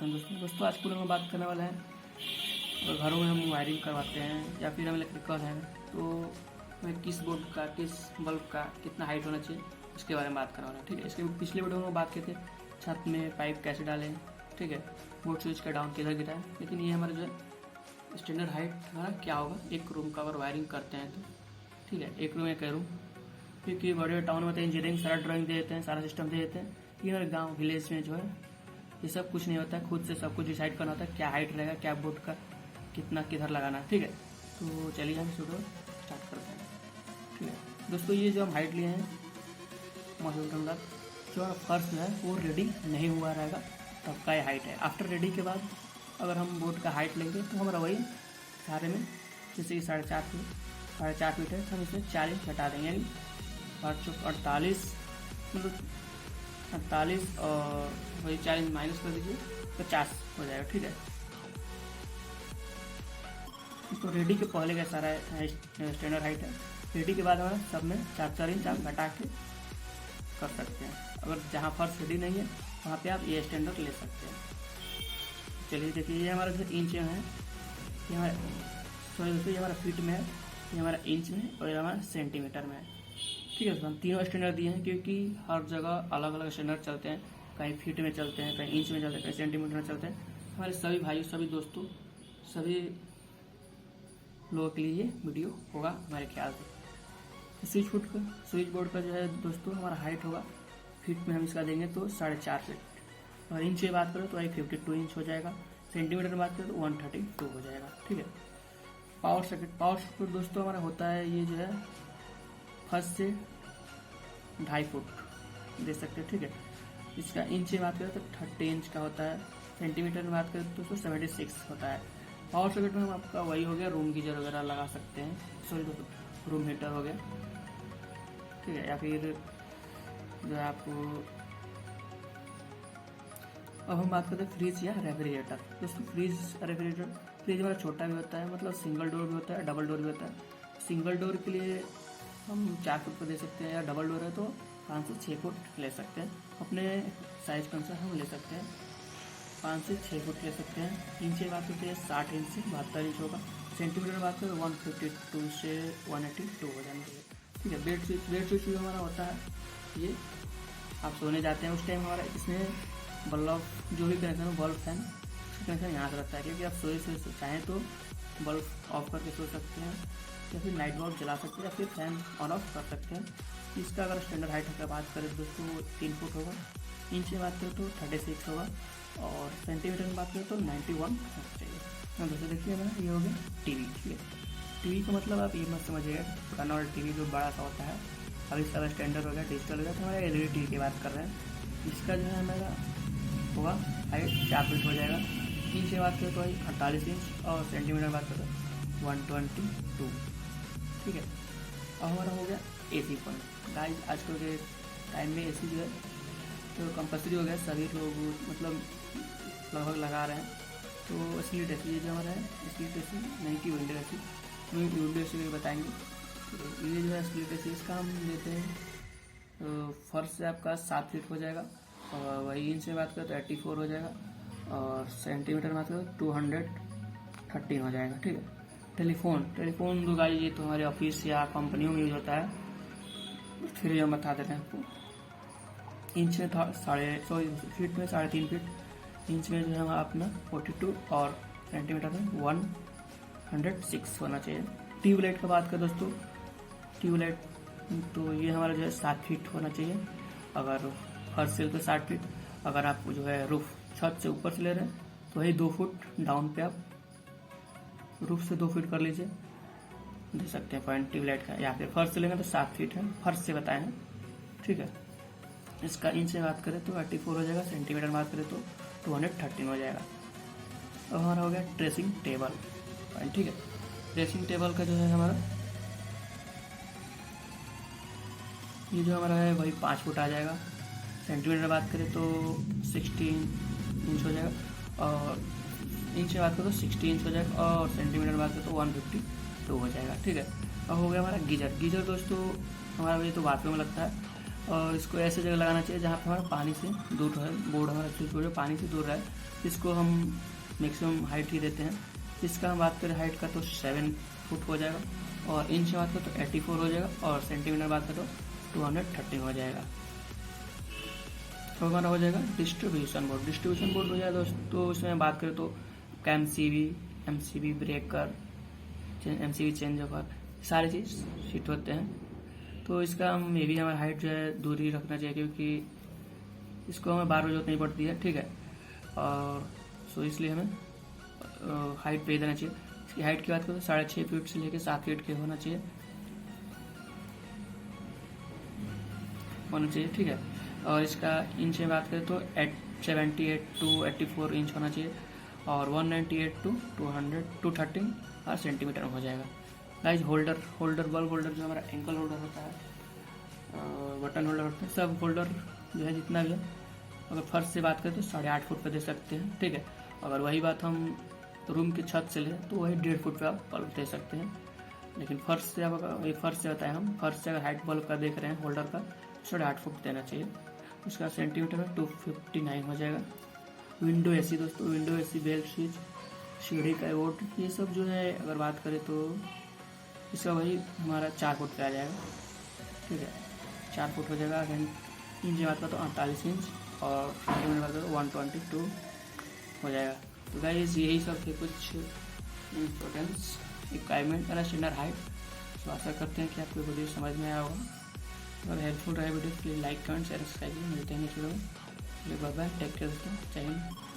Question दोस्तों आज पूरे में बात करने वाले हैं। अगर घरों में हम वायरिंग करवाते हैं या फिर हम इलेक्ट्रिकल हैं तो हमें किस बोर्ड का किस बल्ब का कितना हाइट होना चाहिए उसके बारे में बात करना है। ठीक है, इसके पिछले वीडियो में बात किए थे छत में पाइप कैसे डालें, ठीक है, बोर्ड स्विच का डाउन किधर गिरा है। लेकिन ये हमारा जो है स्टैंडर्ड हाइट हमारा क्या होगा एक रूम का अगर वायरिंग करते हैं तो। ठीक है, एक रूम एक रूम, क्योंकि बड़े टाउन में तो इंजीनियरिंग सारा ड्राइंग दे देते हैं, सारा सिस्टम दे देते हैं। ये हमारे गाँव विलेज में जो है ये सब कुछ नहीं होता है, खुद से सब कुछ डिसाइड करना होता है क्या हाइट रहेगा, क्या बोर्ड का कितना किधर लगाना है। ठीक है, तो चलिए हम वीडियो स्टार्ट करते हैं। ठीक है दोस्तों, ये जो हम हाइट लिए हैं मौसम जो फर्श है वो रेडी नहीं हुआ रहेगा तब का ये हाइट है। आफ्टर रेडी के बाद अगर हम बोर्ड का हाइट लेंगे तो हमारा वही सारे में जैसे कि 4.5 फीट है तो हम इसमें 40 घटा देंगे, यानी 48 मतलब 48 और वही 40 माइनस कर दीजिए 50 हो जाएगा। ठीक है, तो रेडी के पहले का सारा स्टैंडर्ड हाइट है। रेडी के बाद हमारा सब में 4-4 इंच आप घटा के कर सकते हैं। अगर जहाँ फर्श रेडी नहीं है वहाँ पे आप ये स्टैंडर्ड ले सकते हैं। चलिए देखिए, ये हमारा जो इंच में है, ये हमारा सॉरी दोस्तों, ये हमारा फीट में है, ये हमारा इंच में है और ये हमारा सेंटीमीटर में है। ठीक है दोस्तों, हम तीनों स्टैंडर्ड दिए हैं क्योंकि हर जगह अलग अलग स्टैंडर्ड चलते हैं, कहीं फीट में चलते हैं, कहीं इंच में चलते हैं, कहीं सेंटीमीटर में चलते हैं। हमारे सभी भाइयों, सभी दोस्तों, सभी लोगों के लिए ये वीडियो होगा हमारे ख्याल से। स्विच बोर्ड का जो है दोस्तों हमारा हाइट होगा फीट में, हम इसका देंगे तो 4.5 फीट। और इंच की बात करें तो वही 52 इंच हो जाएगा। सेंटीमीटर में बात करें तो 132 हो जाएगा। ठीक है, पावर सॉकेट दोस्तों हमारा होता है ये जो है फर्स्ट से 2.5 फुट दे सकते हैं। ठीक है, इसका इंच की बात करें तो 30 इंच का होता है। सेंटीमीटर में बात करें तो उसको 76 होता है। पावर सॉकेट में हम आपका वही हो गया, रूम गीजर वगैरह लगा सकते हैं, सॉरी दोस्तों रूम हीटर हो गया। ठीक है, या फिर जो है आपको अब हम बात करते हैं फ्रिज या रेफ्रिजरेटर। दोस्तों फ्रिज हमारा छोटा भी होता है, मतलब सिंगल डोर भी होता है, डबल डोर भी होता है। सिंगल डोर के लिए हम 4 फुट पर दे सकते हैं, या डबल डोर है तो 5 से 6 फुट ले सकते हैं। अपने साइज के अनुसार हम ले सकते हैं, 5 से 6 फुट ले सकते हैं। इंच की बात करते हैं 60 इंच से 72 इंच होगा। सेंटीमीटर में बात करें 152 से 182 हो जाने चाहिए। ठीक है, बेड स्विच भी हमारा होता है, ये आप सोने जाते हैं उस टाइम हमारा इसमें बल्ब जो भी कनेक्शन हो, बल्ब फैन कनेक्शन यहाँ से रहता है, क्योंकि आप सोए चाहें तो बल्ब ऑफ करके सो सकते हैं, या फिर नाइट बल्ब जला सकते हैं, या फिर फैन ऑन ऑफ कर सकते हैं। इसका अगर स्टैंडर्ड हाइट की बात करें दोस्तों 3 फुट होगा। इंच में बात करें तो 36 होगा, और सेंटीमीटर में बात करें तो 91 होना चाहिए। दोस्तों देखिए मेरा ये हो गया टीवी। ठीक है, टीवी का मतलब आप ये मत समझिएगा पुराना वाला टीवी जो बड़ा सा होता है, अब इसका स्टैंडर्ड हो गया, डिजिटल हो गया, तो हमारा LED टीवी की बात कर रहे हैं। इसका जो है मेरा होगा हाइट 4 फीट हो जाएगा। इंच की बात करें तो 48 इंच, और सेंटीमीटर में बात करें तो 122। ठीक है, अब हमारा हो गया AC पॉइंट। गाइस आजकल के टाइम में AC जो है तो कंपल्सरी हो गया, सभी लोग मतलब लगभग लगा रहे हैं। तो स्प्लिट AC जो हमारा है, स्प्लिट AC नहीं कि विंडो AC, विंडो AC भी बताएंगे। तो ये जो है स्प्लिट AC, इसका हम लेते हैं तो फर्श से आपका 7 फीट हो जाएगा, और वही इंच में बात करें तो 84 हो जाएगा, और सेंटीमीटर में बात करें तो 213 हो जाएगा। ठीक है, टेलीफोन दो गाइस, ये तो हमारे ऑफिस या कंपनियों में यूज होता है, फिर हम बता देते हैं आपको। इंच में फीट में 3.5 फीट, इंच में जो है हमारा अपना 42, और सेंटीमीटर में 106 होना चाहिए। ट्यूबलाइट का बात करें दोस्तों, ट्यूबलाइट तो ये हमारा जो है 7 फीट होना चाहिए। अगर फर्श से तो 60 फीट, अगर आप जो है रूफ छत से ऊपर से ले रहे हैं तो वही 2 फुट डाउन पे आप रूफ से 2 फीट कर लीजिए, दे सकते हैं पॉइंट ट्यूबलाइट का। या फिर फर्श से लेंगे तो 7 फीट है, फर्श से बताए हैं। ठीक है, इसका इंच में बात करें तो 84 हो जाएगा, सेंटीमीटर में बात करें तो 213 हो जाएगा। अब हमारा हो गया ड्रेसिंग टेबल। ठीक है, ड्रेसिंग टेबल का जो है हमारा ये जो हमारा है वही 5 फुट आ जाएगा। सेंटीमीटर में बात करें तो 16 इंच हो जाएगा, और इंच में बात करें तो 60 इंच हो जाएगा, और सेंटीमीटर में बात करें तो 152 हो जाएगा। ठीक है, अब हो गया हमारा गीजर दोस्तों, हमारा ये तो बाथरूम में लगता है। और इसको ऐसे जगह लगाना चाहिए जहाँ पे हमारा पानी से दूर है, बोर्ड हमारा स्विच बोर्ड पानी से दूर रहे। इसको हम मैक्सिमम हाइट ही देते हैं। इसका हम बात करें हाइट का तो 7 फुट हो जाएगा, और इंच बात करें तो 84 हो जाएगा, और सेंटीमीटर बात करें तो 230 हो जाएगा। तो हमारा हो जाएगा डिस्ट्रीब्यूशन बोर्ड। डिस्ट्रीब्यूशन बोर्ड हो जाएगा दोस्तों, इसमें बात करें तो MCB breaker, MCB change over, सारी चीज़ फिट होते हैं। तो इसका हम ये भी हमारा हाइट जो है दूरी रखना चाहिए, क्योंकि इसको हमें बार जरूरत नहीं पड़ती है, ठीक है। और सो इसलिए हमें हाइट पे देना चाहिए। इसकी हाइट की बात करें तो 6.5 फीट से लेकर 7 फीट के होना चाहिए, ठीक है। और इसका इंच में बात करें तो 78 टू 84 इंच होना चाहिए, और 198 टू 213 और सेंटीमीटर में हो जाएगा। गाइस होल्डर बल्ब होल्डर जो हमारा एंकल होल्डर होता है, बटन होल्डर होता है, सब होल्डर जो है जितना भी है, अगर फर्श से बात करें तो 8.5 फुट पे दे सकते हैं, ठीक है। अगर वही बात हम रूम की छत से ले तो वही 1.5 फुट पे आप बल्ब दे सकते हैं। लेकिन फर्श से अब वही फर्श से बताएं हम, फर्श से अगर हाइट बल्ब का देख रहे हैं होल्डर का 8.5 फुट देना चाहिए। उसका सेंटीमीटर में 259 हो जाएगा। विंडो एसी दोस्तों, विंडो एसी, बेल्ट स्विच, सीढ़ी का बोर्ड, ये सब जो है अगर बात करें तो इसका वही हमारा 4 फुट पे आ जाएगा, ठीक है। 4 फुट हो जाएगा। इंच बात का तो 48 इंच, और सेंटीमीटर बात का तो 122 हो जाएगा। तो गाइस यही सब थे कुछ इम्पोर्टेंस रिक्वायरमेंट और स्टैंडर्ड हाइट। तो आशा करते हैं कि आपको वीडियो समझ में आया होगा। अगर हेल्पफुल रहे video please like comment share subscribe. मिलते हैं नेक्स्ट वीडियो में। बाय बाय, टेक केयर दोस्तों, जय हिंद।